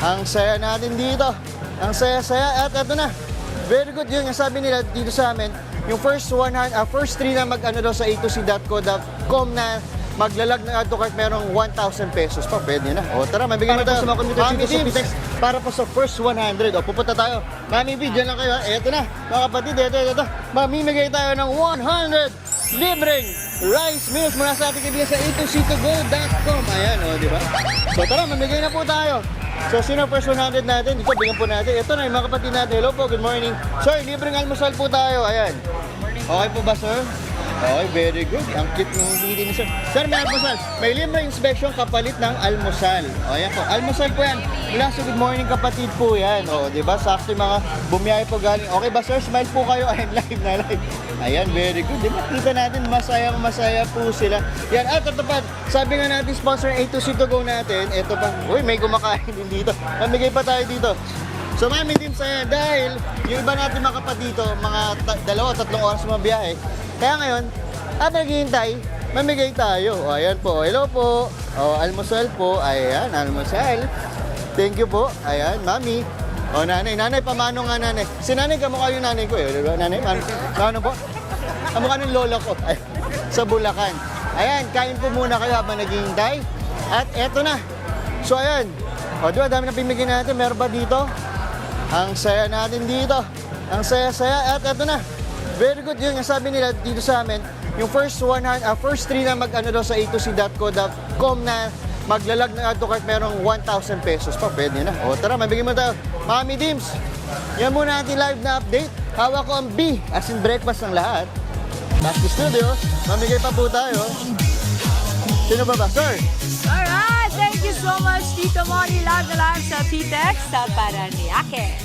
Ang saya natin dito. Ang saya-saya. At eto na. Very good yun. Yung sabi nila dito sa amin, yung first 3 na mag-ano daw sa a2c.co.com na maglalag ng add to cart, merong 1,000 pesos pa. Pwede na. O tara, mabigyan mo tayo sa mga computer Mami Teams para po sa first 100. O pupunta tayo. Mami B, dyan lang kayo. Eto na, mga kapatid. Eto. Mamimigay tayo ng 100 libreng rice meals mula sa ating kaibigan sa a2c2go.com. Ayan, o, di ba? So tara, mamigay na po tayo. So, sino first 100 natin? Dito, bigyan po natin. Ito na, yung mga kapatid natin. Hello po, good morning. Sir, libreng almusal po tayo. Ayan. Okay po ba, sir? Okay, very good. Ang cute ng hindi ni sir. Sir, may almusal. May libreng inspection kapalit ng almusal. O, ayan po. Almusal po yan. Mula sa good morning kapatid po yan. O, di ba? Sakto yung mga bumiyahe po galing. Okay ba, sir? Smile po kayo. Ayan, live na live. Ayan, very good. Di ba? Kita natin, masaya po sila. Yan, at ito pa. Sabi nga natin, sponsor ng A2C2Go natin. Ito pa. Uy, may kumakain din dito. Mamigay pa tayo dito. So, Mami Teams, ayan, dahil yung iba natin makapat dito, mga 2-3 oras mabiyahe. Kaya ngayon, naghihintay, mamigay tayo. O, ayan po. Hello po. O, almusal po. Ayan, almusal. Thank you po. Ayan, Mami. O, nanay. Nanay, pamano nga nanay. Si nanay, kamukha yung nanay ko eh. Diba? Nanay, paano po? Kamukha ng lola ko. Ay, sa Bulacan. Ayan, kain po muna kayo habang naghihintay. At eto na. So, ayan. O, diba, dami na pimigay natin. Meron ba dito? Ang saya natin dito. Ang saya-saya. At eto na. Very good yun. Yung sabi nila dito sa amin, yung first 3 na mag-ano daw sa a2c.co.com na maglalag ng add to cart, merong 1,000 pesos pa. Pwede na. O tara, mabigyan mo tayo. Mami Teams, yan muna natin live na update. Hawak ko ang B, as in breakfast ng lahat. Back to studio, mamigay pa po tayo. Sino ba? Sir? Alright, thank you so much, Tito Mori. Live na live sa PTEX sa Paranaque.